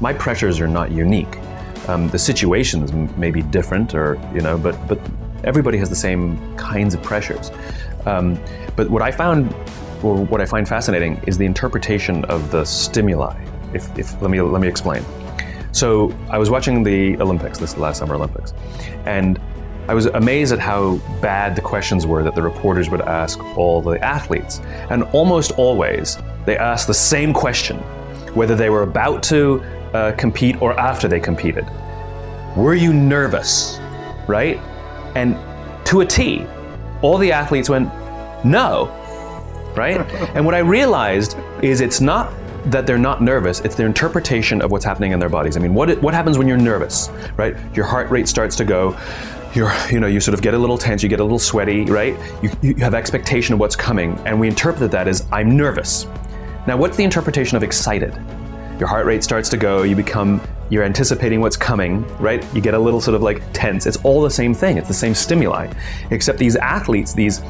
my pressures are not unique. The situations may be different, or but everybody has the same kinds of pressures. But what I found, or what I find fascinating, is the interpretation of the stimuli. Let me explain. So I was watching the Olympics, this last Summer Olympics, and I was amazed at how bad the questions were that the reporters would ask all the athletes. And almost always, they asked the same question, whether they were about to compete or after they competed. Were you nervous, right? And to a T, all the athletes went, no, right? And what I realized is it's not that they're not nervous, it's their interpretation of what's happening in their bodies. I mean, what happens when you're nervous, right? Your heart rate starts to go, you sort of get a little tense, you get a little sweaty, right? You have expectation of what's coming, and we interpret that as, I'm nervous. Now, what's the interpretation of excited? Your heart rate starts to go, you're anticipating what's coming, right? You get a little sort of like tense. It's all the same thing, it's the same stimuli, except these athletes, these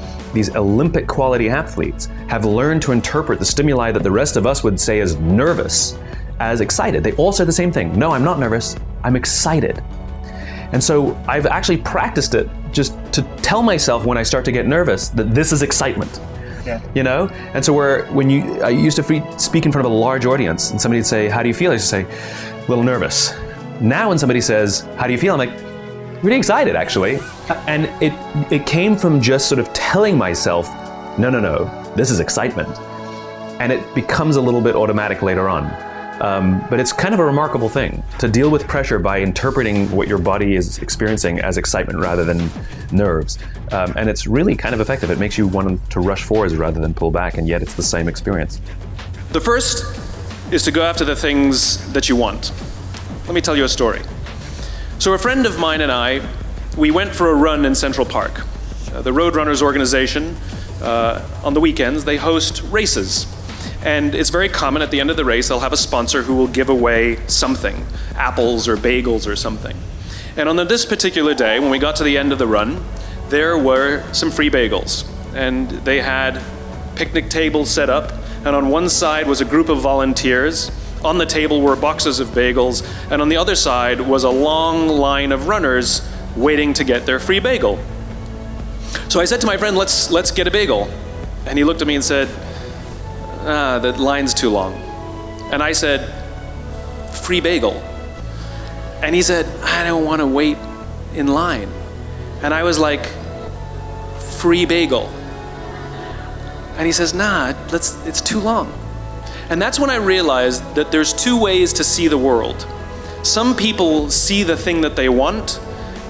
Olympic quality athletes, have learned to interpret the stimuli that the rest of us would say is nervous as excited. They all say the same thing. No, I'm not nervous, I'm excited. And so I've actually practiced it just to tell myself when I start to get nervous that this is excitement. Yeah. And so I used to speak in front of a large audience, and somebody would say, how do you feel? I used to say, a little nervous. Now when somebody says, how do you feel? I'm like, really excited, actually. And it came from just sort of telling myself, no, this is excitement. And it becomes a little bit automatic later on. But it's kind of a remarkable thing to deal with pressure by interpreting what your body is experiencing as excitement rather than nerves. And it's really kind of effective. It makes you want to rush forwards rather than pull back, and yet it's the same experience. The first is to go after the things that you want. Let me tell you a story. So a friend of mine and I, we went for a run in Central Park. The Roadrunners organization, on the weekends, they host races. And it's very common at the end of the race, they'll have a sponsor who will give away something, apples or bagels or something. And on this particular day, when we got to the end of the run, there were some free bagels. And they had picnic tables set up, and on one side was a group of volunteers. On the table were boxes of bagels, and on the other side was a long line of runners waiting to get their free bagel. So I said to my friend, let's get a bagel. And he looked at me and said, the line's too long. And I said, free bagel. And he said, I don't want to wait in line. And I was like, free bagel. And he says, nah, it's too long. And that's when I realized that there's two ways to see the world. Some people see the thing that they want,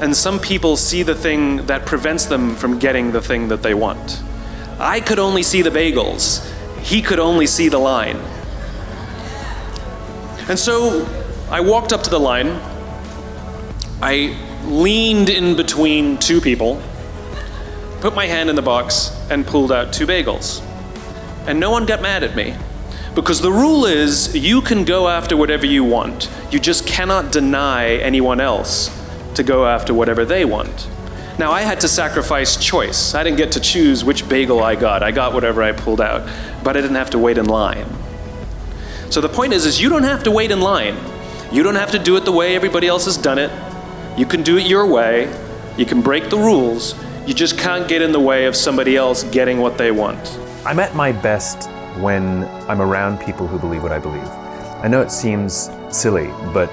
and some people see the thing that prevents them from getting the thing that they want. I could only see the bagels. He could only see the line. And so I walked up to the line. I leaned in between two people, put my hand in the box, and pulled out two bagels. And no one got mad at me, because the rule is you can go after whatever you want. You just cannot deny anyone else to go after whatever they want. Now, I had to sacrifice choice. I didn't get to choose which bagel I got. I got whatever I pulled out, but I didn't have to wait in line. So the point is you don't have to wait in line. You don't have to do it the way everybody else has done it. You can do it your way. You can break the rules. You just can't get in the way of somebody else getting what they want. I'm at my best when I'm around people who believe what I believe. I know it seems silly, but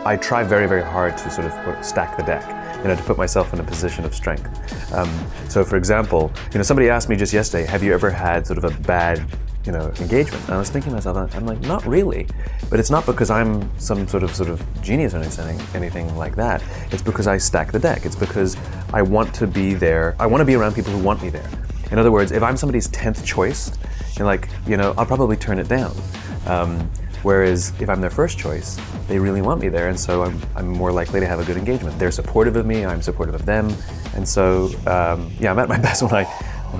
I try very, very hard to sort of stack the deck, to put myself in a position of strength. So for example, somebody asked me just yesterday, have you ever had sort of a bad, engagement? And I was thinking to myself, I'm like, not really. But it's not because I'm some sort of genius or anything like that. It's because I stack the deck. It's because I want to be there. I want to be around people who want me there. In other words, if I'm somebody's 10th choice, I'll probably turn it down. Whereas if I'm their first choice, they really want me there, and so I'm more likely to have a good engagement. They're supportive of me, I'm supportive of them, and so I'm at my best when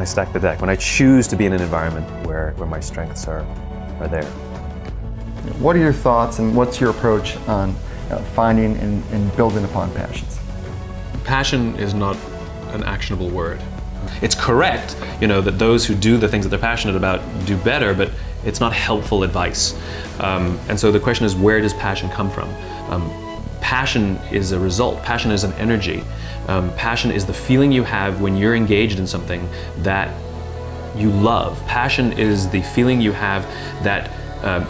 I stack the deck, when I choose to be in an environment where my strengths are there. What are your thoughts and what's your approach on finding and building upon passions? Passion is not an actionable word. It's correct, that those who do the things that they're passionate about do better, but It's not helpful advice. And so the question is, where does passion come from? Passion is a result. Passion is an energy. Passion is the feeling you have when you're engaged in something that you love. Passion is the feeling you have that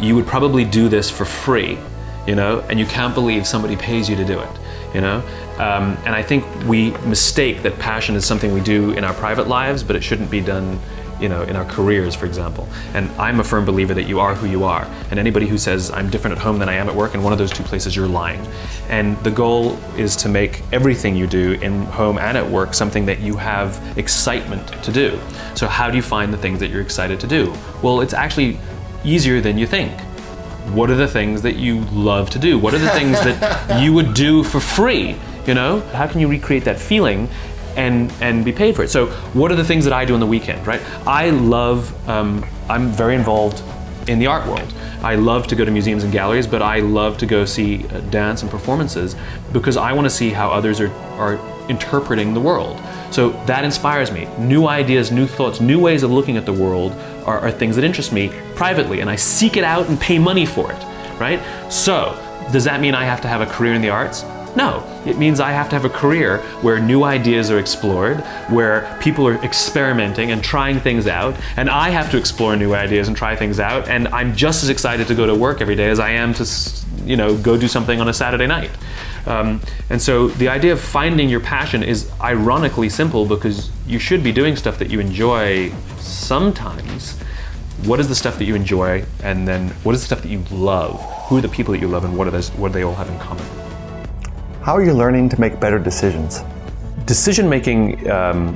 you would probably do this for free, and you can't believe somebody pays you to do it, And I think we mistake that passion is something we do in our private lives, but it shouldn't be done, in our careers, for example. And I'm a firm believer that you are who you are. And anybody who says, I'm different at home than I am at work, in one of those two places, you're lying. And the goal is to make everything you do in home and at work something that you have excitement to do. So how do you find the things that you're excited to do? Well, it's actually easier than you think. What are the things that you love to do? What are the things that you would do for free? How can you recreate that feeling and be paid for it? So what are the things that I do on the weekend, right? I love, I'm very involved in the art world. I love to go to museums and galleries, but I love to go see dance and performances because I want to see how others are interpreting the world. So that inspires me. New ideas, new thoughts, new ways of looking at the world are things that interest me privately, and I seek it out and pay money for it, right? So does that mean I have to have a career in the arts? No, it means I have to have a career where new ideas are explored, where people are experimenting and trying things out, and I have to explore new ideas and try things out, and I'm just as excited to go to work every day as I am to, go do something on a Saturday night. And so the idea of finding your passion is ironically simple because you should be doing stuff that you enjoy sometimes. What is the stuff that you enjoy, and then what is the stuff that you love? Who are the people that you love, and what do they all have in common? How are you learning to make better decisions? Decision making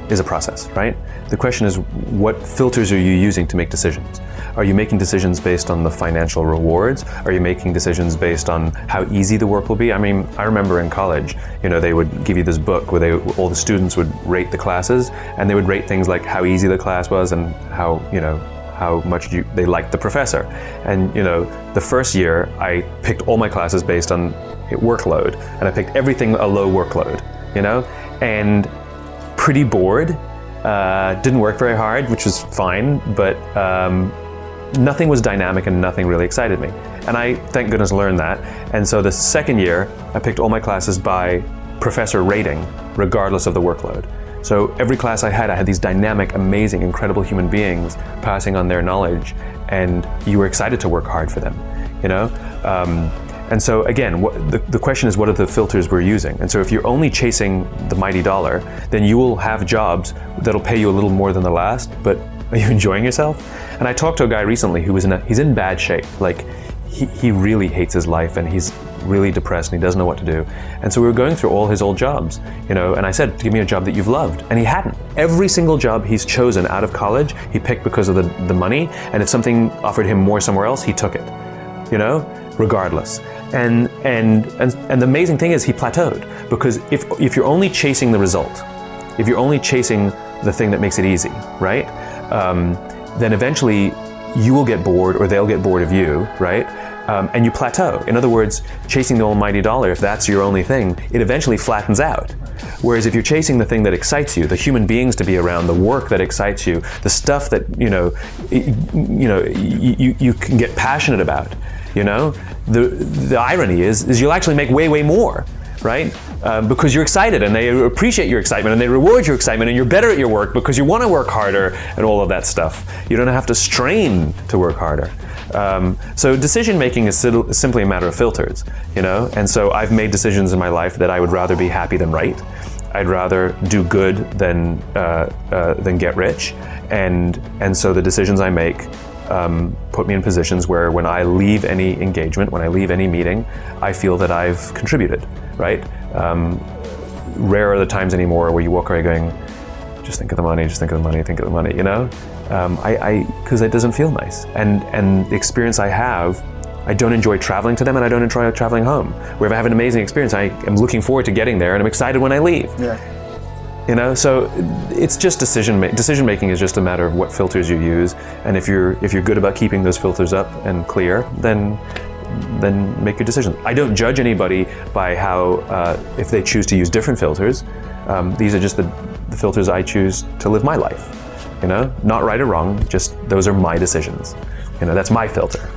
is a process, right? The question is, what filters are you using to make decisions? Are you making decisions based on the financial rewards? Are you making decisions based on how easy the work will be? I mean, I remember in college, they would give you this book where all the students would rate the classes, and they would rate things like how easy the class was and how much they liked the professor. And the first year I picked all my classes based on workload, and I picked everything a low workload, and pretty bored. Didn't work very hard, which was fine, but nothing was dynamic and nothing really excited me. And I, thank goodness, learned that. And so the second year, I picked all my classes by professor rating, regardless of the workload. So every class I had these dynamic, amazing, incredible human beings passing on their knowledge, and you were excited to work hard for them, And so again, the question is, what are the filters we're using? And so if you're only chasing the mighty dollar, then you will have jobs that'll pay you a little more than the last, but are you enjoying yourself? And I talked to a guy recently who he's in bad shape. Like he really hates his life, and he's really depressed, and he doesn't know what to do. And so we were going through all his old jobs, and I said, give me a job that you've loved. And he hadn't. Every single job he's chosen out of college, he picked because of the money, and if something offered him more somewhere else, he took it, regardless. And the amazing thing is he plateaued, because if you're only chasing the result, if you're only chasing the thing that makes it easy, right? Then eventually you will get bored, or they'll get bored of you, right? And you plateau. In other words, chasing the almighty dollar, if that's your only thing, it eventually flattens out. Whereas if you're chasing the thing that excites you, the human beings to be around, the work that excites you, the stuff that you can get passionate about, the irony is you'll actually make way more, right? Because you're excited, and they appreciate your excitement, and they reward your excitement, and you're better at your work because you want to work harder and all of that stuff. You don't have to strain to work harder. So decision making is simply a matter of filters, and so I've made decisions in my life that I would rather be happy than right. I'd rather do good than get rich, and so the decisions I make put me in positions where when I leave any engagement, when I leave any meeting, I feel that I've contributed, right? Rare are the times anymore where you walk away going, just think of the money, think of the money, because it doesn't feel nice. And the experience I have, I don't enjoy traveling to them, and I don't enjoy traveling home. Where if I have an amazing experience, I am looking forward to getting there, and I'm excited when I leave. Yeah. So it's just decision making is just a matter of what filters you use, and if you're good about keeping those filters up and clear, then make your decisions. I don't judge anybody by how if they choose to use different filters. These are just the filters I choose to live my life. Not right or wrong, just those are my decisions. That's my filter.